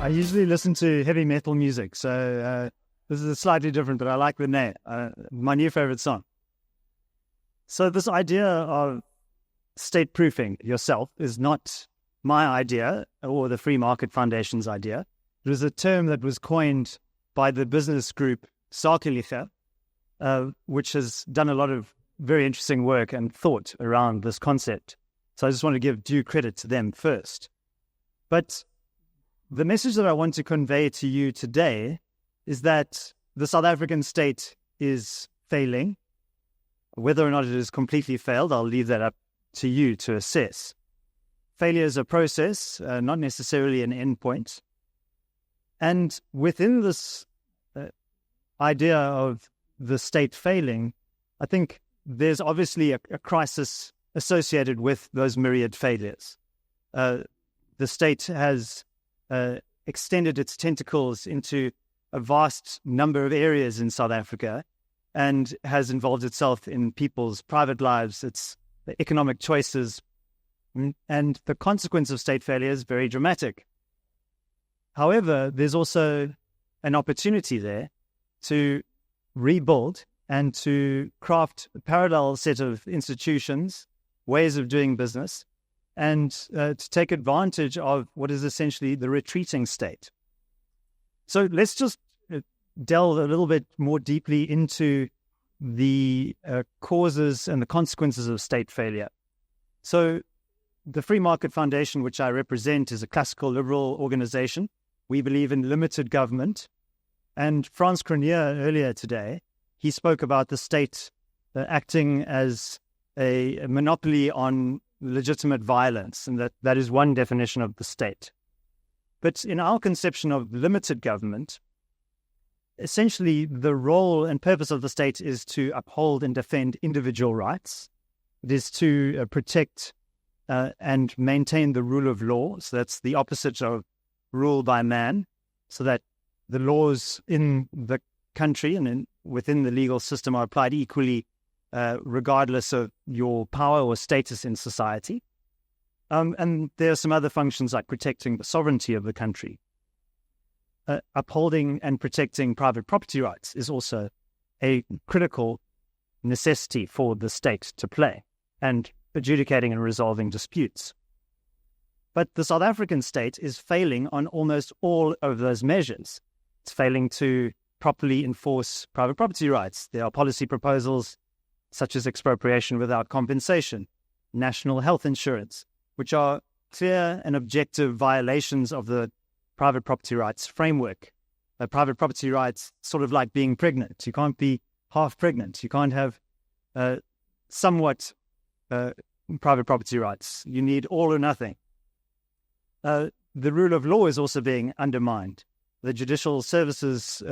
I usually listen to heavy metal music, so this is slightly different, but I like the name. My new favorite song. So this idea of state-proofing yourself is not my idea or the Free Market Foundation's idea. It was a term that was coined by the business group Ideological, which has done a lot of very interesting work and thought around this concept. So I just want to give due credit to them first. But the message that I want to convey to you today is that the South African state is failing. Whether or not it has completely failed, I'll leave that up to you to assess. Failure is a process, not necessarily an endpoint. And within this idea of the state failing, I think there's obviously a crisis associated with those myriad failures. The state has extended its tentacles into a vast number of areas in South Africa and has involved itself in people's private lives, its economic choices, and the consequence of state failure is very dramatic. However, there's also an opportunity there to rebuild and to craft a parallel set of institutions, ways of doing business, and to take advantage of what is essentially the retreating state. So let's just delve a little bit more deeply into the causes and the consequences of state failure. So the Free Market Foundation, which I represent, is a classical liberal organization. We believe in limited government. And Franz Cronier earlier today, he spoke about the state acting as a monopoly on legitimate violence, and that is one definition of the state. But in our conception of limited government, essentially the role and purpose of the state is to uphold and defend individual rights. It is to protect and maintain the rule of law. So that's the opposite of rule by man, so that the laws in the country and within the legal system are applied equally regardless of your power or status in society. And there are some other functions like protecting the sovereignty of the country. Upholding and protecting private property rights is also a critical necessity for the state to play, and adjudicating and resolving disputes. But the South African state is failing on almost all of those measures. It's failing to properly enforce private property rights. There are policy proposals such as expropriation without compensation, national health insurance, which are clear and objective violations of the private property rights framework. Private property rights, sort of like being pregnant. You can't be half pregnant. You can't have somewhat private property rights. You need all or nothing. The rule of law is also being undermined. The Judicial Services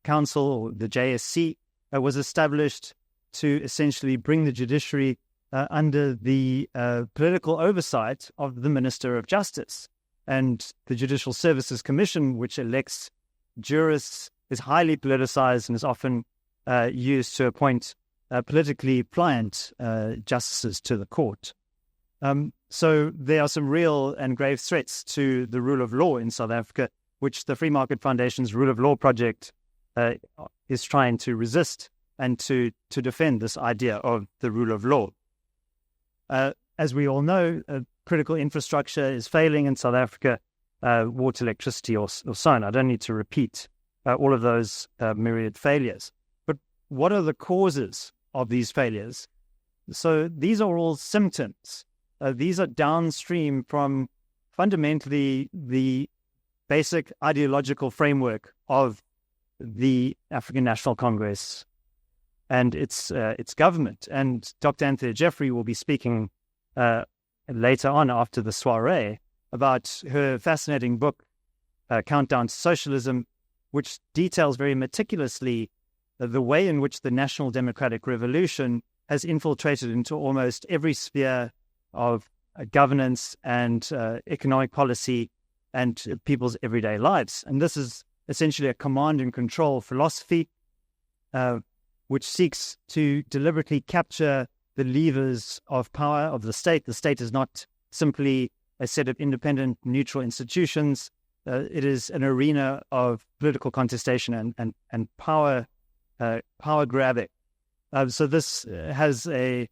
Council, or the JSC, was established to essentially bring the judiciary under the political oversight of the Minister of Justice. And the Judicial Services Commission, which elects jurists, is highly politicized and is often used to appoint politically pliant justices to the court. So there are some real and grave threats to the rule of law in South Africa, which the Free Market Foundation's Rule of Law project is trying to resist and to defend this idea of the rule of law. As we all know, critical infrastructure is failing in South Africa, water, electricity, or so on. I don't need to repeat all of those myriad failures. But what are the causes of these failures? So these are all symptoms. These are downstream from fundamentally the basic ideological framework of the African National Congress and its government. And Dr. Anthea Jeffrey will be speaking later on after the soiree about her fascinating book, Countdown to Socialism, which details very meticulously the way in which the National Democratic Revolution has infiltrated into almost every sphere of governance and economic policy and people's everyday lives. And this is essentially a command and control philosophy which seeks to deliberately capture the levers of power of the state. The state is not simply a set of independent, neutral institutions. it is an arena of political contestation and power grabbing. So this has a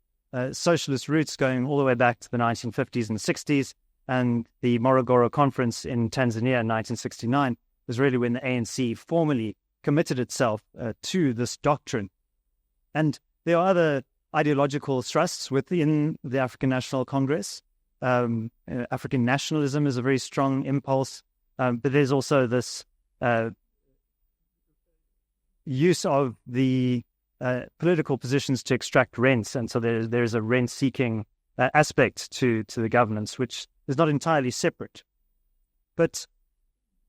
socialist roots going all the way back to the 1950s and 60s, and the Morogoro Conference in Tanzania in 1969 was really when the ANC formally committed itself to this doctrine. And there are other ideological thrusts within the African National Congress. African nationalism is a very strong impulse, but there's also this use of the political positions to extract rents, and so there's a rent-seeking aspect to the governance, which is not entirely separate. But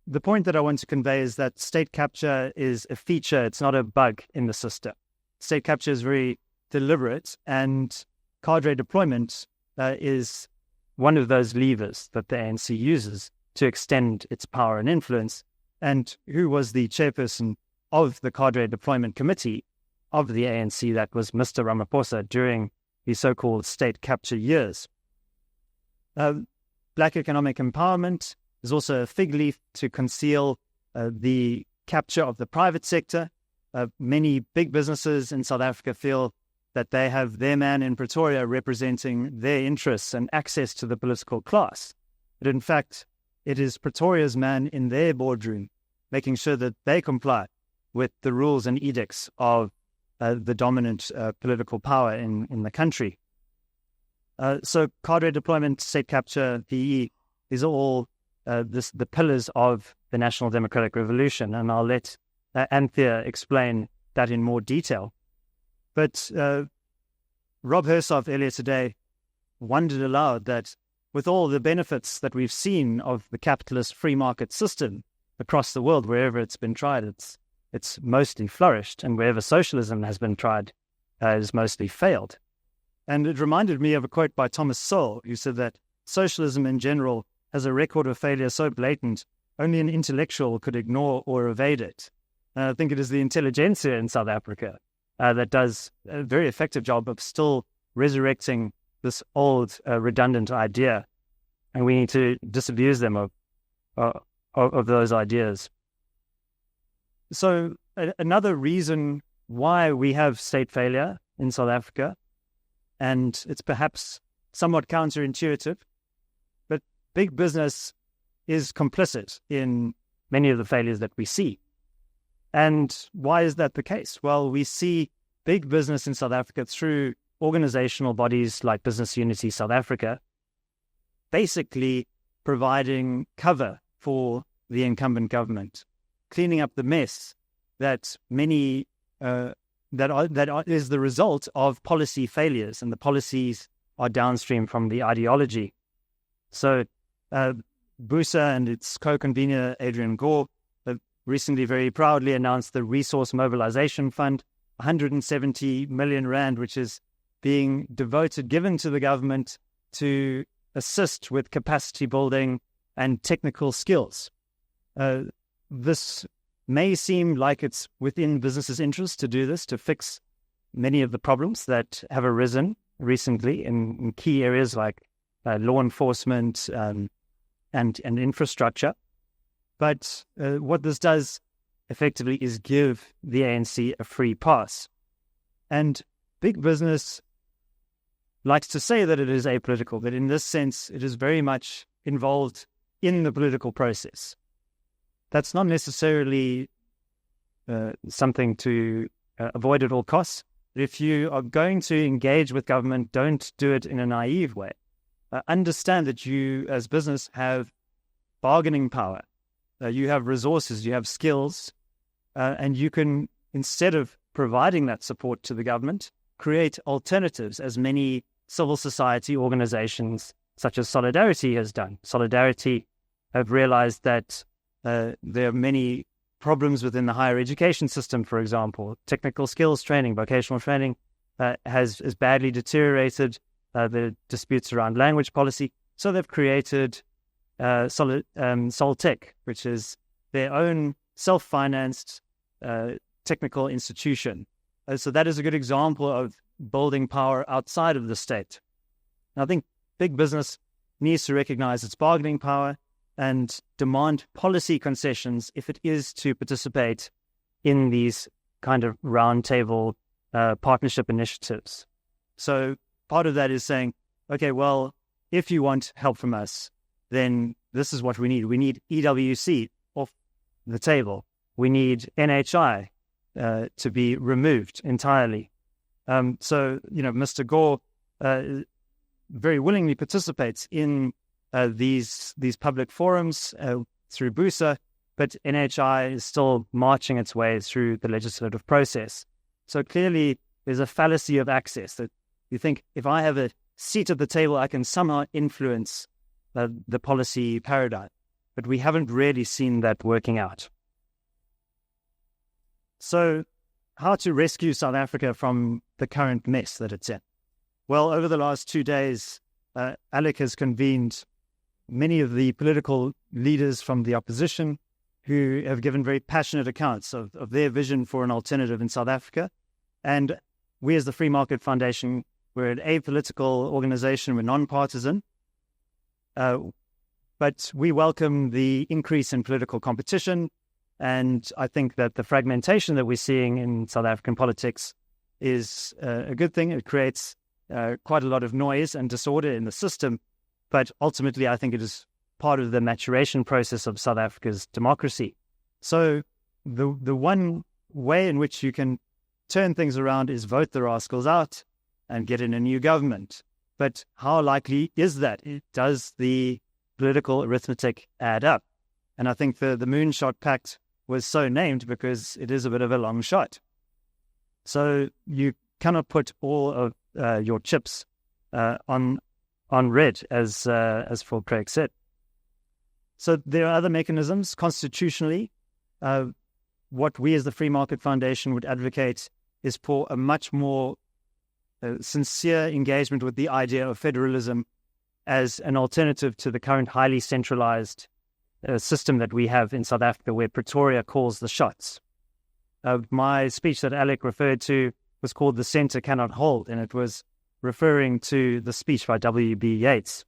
the point that I want to convey is that state capture is a feature, it's not a bug in the system. State capture is very deliberate, and cadre deployment is one of those levers that the ANC uses to extend its power and influence. And who was the chairperson of the cadre deployment committee of the ANC? That was Mr. Ramaphosa during the so-called state capture years. Black economic empowerment is also a fig leaf to conceal the capture of the private sector. Many big businesses in South Africa feel that they have their man in Pretoria representing their interests and access to the political class. But in fact, it is Pretoria's man in their boardroom, making sure that they comply with the rules and edicts of the dominant political power in the country. So cadre deployment, state capture, PE, these are all the pillars of the National Democratic Revolution, and I'll let Anthea explain that in more detail. But Rob Hersoff earlier today wondered aloud that with all the benefits that we've seen of the capitalist free market system across the world, wherever it's been tried, it's mostly flourished, and wherever socialism has been tried, it has mostly failed. And it reminded me of a quote by Thomas Sowell, who said that socialism in general has a record of failure so blatant, only an intellectual could ignore or evade it. And I think it is the intelligentsia in South Africa that does a very effective job of still resurrecting this old, redundant idea. And we need to disabuse them of those ideas. So another reason why we have state failure in South Africa, and it's perhaps somewhat counterintuitive, but big business is complicit in many of the failures that we see. And why is that the case? Well, we see big business in South Africa through organizational bodies like Business Unity South Africa, basically providing cover for the incumbent government, cleaning up the mess that many that is the result of policy failures, and the policies are downstream from the ideology. So BUSA and its co-convener Adrian Gore have recently very proudly announced the Resource Mobilization Fund, 170 million rand, which is being given to the government to assist with capacity building and technical skills. This may seem like it's within businesses' interest to do this, to fix many of the problems that have arisen recently in key areas like law enforcement and infrastructure. But what this does effectively is give the ANC a free pass. And big business likes to say that it is apolitical, but in this sense, it is very much involved in the political process. That's not necessarily something to avoid at all costs. But if you are going to engage with government, don't do it in a naive way. Understand that you, as business, have bargaining power. You have resources, you have skills, and you can, instead of providing that support to the government, create alternatives, as many civil society organizations such as Solidarity has done. Solidarity have realized that there are many problems within the higher education system, for example. Technical skills training, vocational training has badly deteriorated. The disputes around language policy. So they've created Soltech, which is their own self-financed technical institution. So that is a good example of building power outside of the state. And I think big business needs to recognize its bargaining power, and demand policy concessions if it is to participate in these kind of roundtable partnership initiatives. So part of that is saying, okay, well, if you want help from us, then this is what we need. We need EWC off the table. We need NHI to be removed entirely. So, Mr. Gore very willingly participates in these public forums through BUSA, but NHI is still marching its way through the legislative process. So clearly there's a fallacy of access, that you think if I have a seat at the table, I can somehow influence the policy paradigm. But we haven't really seen that working out. So how to rescue South Africa from the current mess that it's in? Well, over the last 2 days, Alec has convened many of the political leaders from the opposition who have given very passionate accounts of their vision for an alternative in South Africa. And we as the Free Market Foundation, we're an apolitical organization, we're non-partisan, but we welcome the increase in political competition. And I think that the fragmentation that we're seeing in South African politics is a good thing. It creates quite a lot of noise and disorder in the system. But ultimately, I think it is part of the maturation process of South Africa's democracy. So the one way in which you can turn things around is vote the rascals out and get in a new government. But how likely is that? Does the political arithmetic add up? And I think the Moonshot Pact was so named because it is a bit of a long shot. So you cannot put all of your chips on red, as Phil Craig said. So there are other mechanisms constitutionally. What we as the Free Market Foundation would advocate is for a much more sincere engagement with the idea of federalism as an alternative to the current highly centralized system that we have in South Africa, where Pretoria calls the shots. My speech that Alec referred to was called "The Centre Cannot Hold," and it was referring to the speech by W.B. Yeats.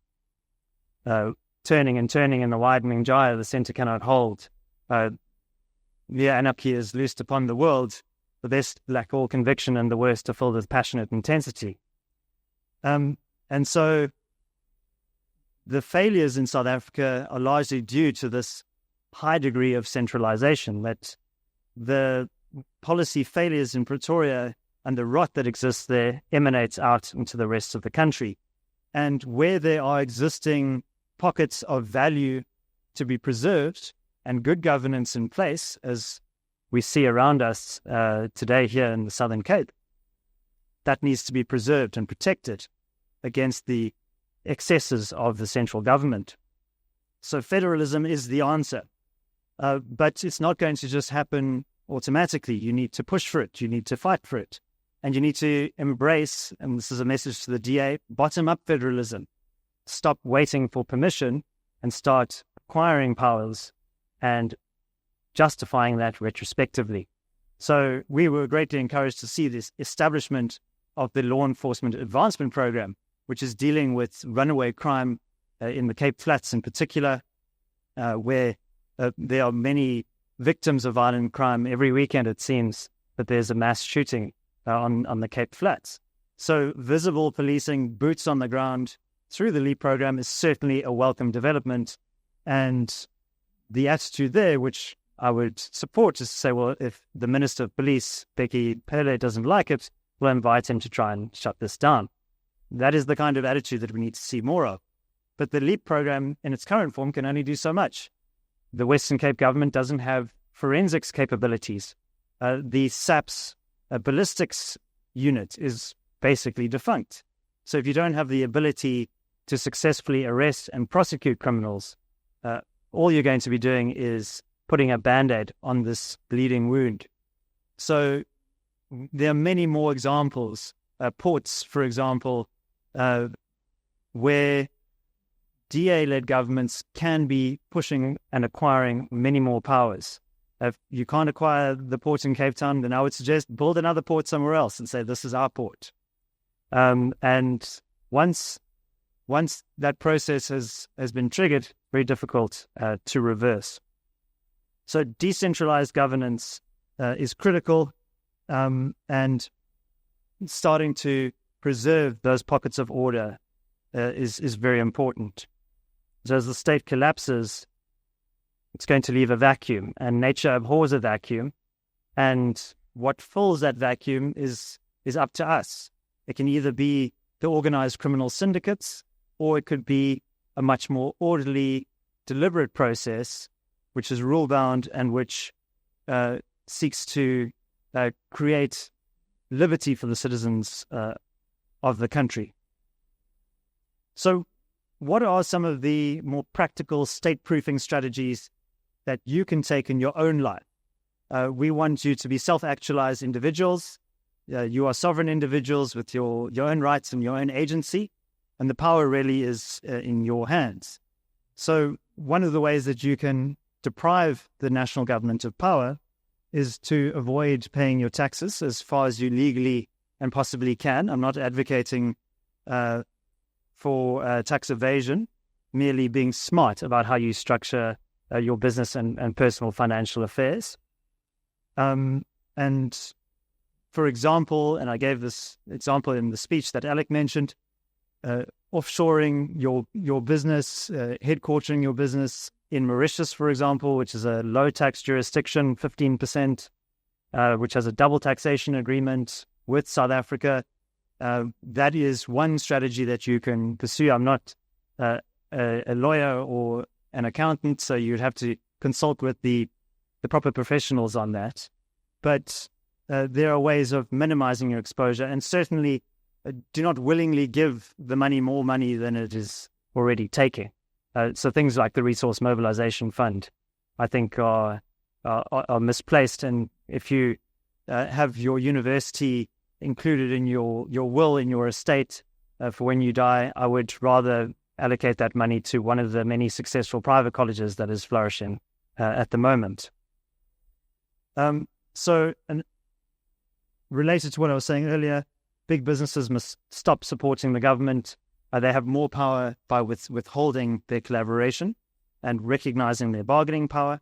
Turning and turning in the widening gyre, the centre cannot hold. The anarchy is loosed upon the world. The best lack all conviction, and the worst are filled with passionate intensity. And so the failures in South Africa are largely due to this high degree of centralization, that the policy failures in Pretoria and the rot that exists there emanates out into the rest of the country. And where there are existing pockets of value to be preserved and good governance in place, as we see around us today here in the Southern Cape, that needs to be preserved and protected against the excesses of the central government. So federalism is the answer. But it's not going to just happen automatically. You need to push for it. You need to fight for it. And you need to embrace, and this is a message to the DA, bottom-up federalism. Stop waiting for permission and start acquiring powers and justifying that retrospectively. So we were greatly encouraged to see this establishment of the Law Enforcement Advancement Program, which is dealing with runaway crime in the Cape Flats in particular, where there are many victims of violent crime. Every weekend, it seems that there's a mass shooting on the Cape Flats. So visible policing, boots on the ground through the LEAP program is certainly a welcome development. And the attitude there, which I would support, is to say, well, if the Minister of Police, Becky Pele, doesn't like it, we'll invite him to try and shut this down. That is the kind of attitude that we need to see more of. But the LEAP program in its current form can only do so much. The Western Cape government doesn't have forensics capabilities. The SAPS ballistics unit is basically defunct. So if you don't have the ability to successfully arrest and prosecute criminals, all you're going to be doing is putting a Band-Aid on this bleeding wound. So there are many more examples. Ports, for example, where DA-led governments can be pushing and acquiring many more powers. If you can't acquire the port in Cape Town, then I would suggest build another port somewhere else and say, this is our port. And once that process has been triggered, very difficult to reverse. So decentralized governance is critical, and starting to preserve those pockets of order is very important. So as the state collapses, it's going to leave a vacuum, and nature abhors a vacuum. And what fills that vacuum is up to us. It can either be the organized criminal syndicates, or it could be a much more orderly, deliberate process, which is rule-bound and which seeks to create liberty for the citizens of the country. So what are some of the more practical state-proofing strategies that you can take in your own life? We want you to be self-actualized individuals. You are sovereign individuals with your own rights and your own agency, and the power really is in your hands. So one of the ways that you can deprive the national government of power is to avoid paying your taxes as far as you legally and possibly can. I'm not advocating for tax evasion, merely being smart about how you structure your business and personal financial affairs. And for example, and I gave this example in the speech that Alec mentioned, offshoring your business, headquartering your business in Mauritius, for example, which is a low tax jurisdiction, 15%, which has a double taxation agreement with South Africa. That is one strategy that you can pursue. I'm not a lawyer or an accountant, so you'd have to consult with the proper professionals on that. But there are ways of minimizing your exposure, and certainly do not willingly give the money more money than it is already taking. So things like the Resource Mobilization Fund, I think, are misplaced. And if you have your university included in your will, in your estate for when you die, I would rather allocate that money to one of the many successful private colleges that is flourishing at the moment. So, and related to what I was saying earlier, big businesses must stop supporting the government. They have more power by withholding their collaboration and recognizing their bargaining power.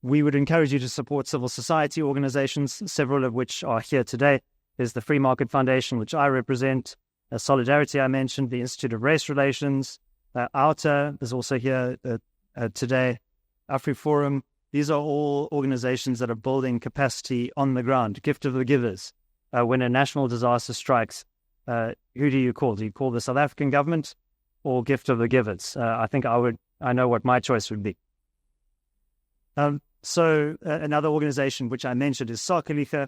We would encourage you to support civil society organizations, several of which are here today. There's the Free Market Foundation, which I represent, Solidarity I mentioned, the Institute of Race Relations, OUTA is also here today, AfriForum. These are all organizations that are building capacity on the ground. Gift of the givers. When a national disaster strikes, who do you call? Do you call the South African government or Gift of the Givers? I think I know what my choice would be. So another organization which I mentioned is Ideological,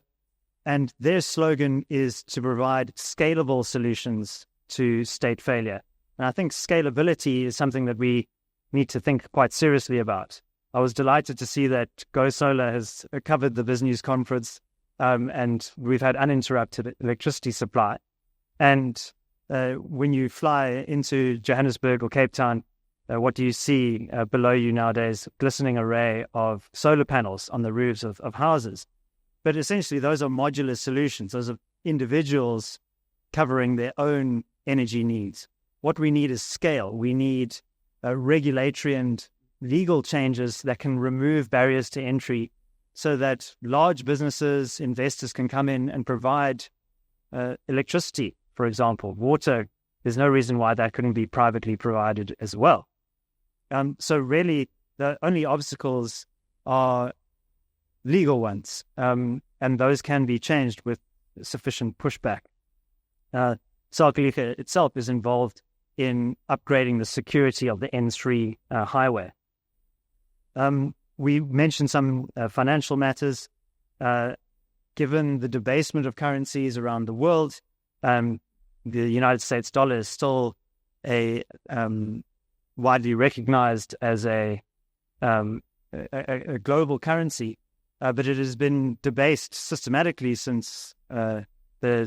and their slogan is to provide scalable solutions to state failure. And I think scalability is something that we need to think quite seriously about. I was delighted to see that Go Solar has covered the BizNews conference, and we've had uninterrupted electricity supply. And when you fly into Johannesburg or Cape Town, what do you see below you nowadays? Glistening array of solar panels on the roofs of houses. But essentially, those are modular solutions. Those are individuals covering their own energy needs. What we need is scale. We need regulatory and legal changes that can remove barriers to entry so that large businesses, investors can come in and provide electricity, for example. Water, there's no reason why that couldn't be privately provided as well. So really, the only obstacles are legal ones, and those can be changed with sufficient pushback. Ideological itself is involved in upgrading the security of the N3 highway. We mentioned some financial matters. Given the debasement of currencies around the world, the United States dollar is still a widely recognized as a global currency, but it has been debased systematically since the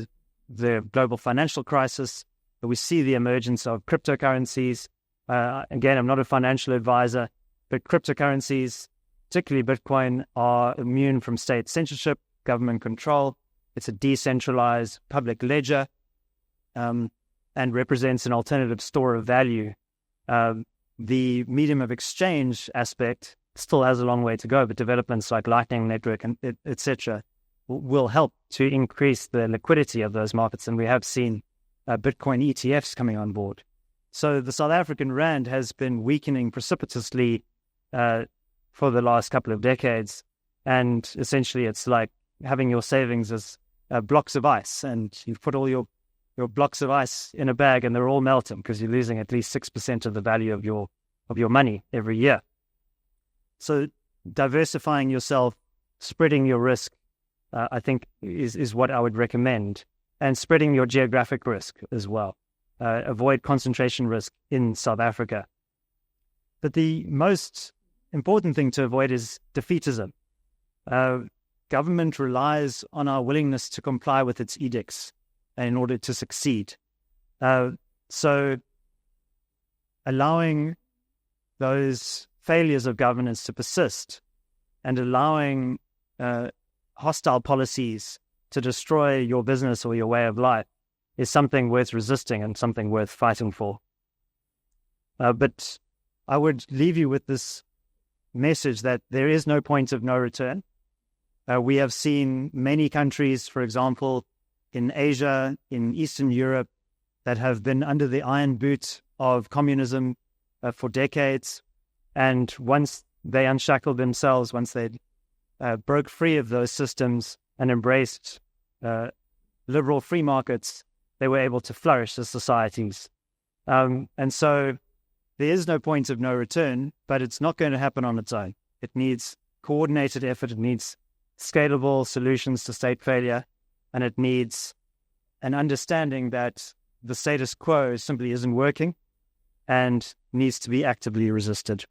global financial crisis. We see the emergence of cryptocurrencies. Again, I'm not a financial advisor, but cryptocurrencies, particularly Bitcoin, are immune from state censorship, government control. It's a decentralized public ledger, and represents an alternative store of value the medium of exchange aspect still has a long way to go, but developments like Lightning Network and etc. will help to increase the liquidity of those markets. And we have seen Bitcoin ETFs coming on board. So the South African rand has been weakening precipitously for the last couple of decades. And essentially it's like having your savings as blocks of ice, and you've put all your blocks of ice in a bag and they're all melting because you're losing at least 6% of the value of your money every year. So diversifying yourself, spreading your risk, I think is what I would recommend, and spreading your geographic risk as well. Avoid concentration risk in South Africa. But the most important thing to avoid is defeatism. Government relies on our willingness to comply with its edicts in order to succeed. So allowing those failures of governance to persist and allowing hostile policies to destroy your business or your way of life is something worth resisting and something worth fighting for. But I would leave you with this message that there is no point of no return. We have seen many countries, for example, in Asia, in Eastern Europe, that have been under the iron boot of communism for decades. And once they unshackled themselves, once they broke free of those systems and embraced liberal free markets, they were able to flourish as societies. And so there is no point of no return, but it's not going to happen on its own. It needs coordinated effort. It needs scalable solutions to state failure. And it needs an understanding that the status quo simply isn't working and needs to be actively resisted.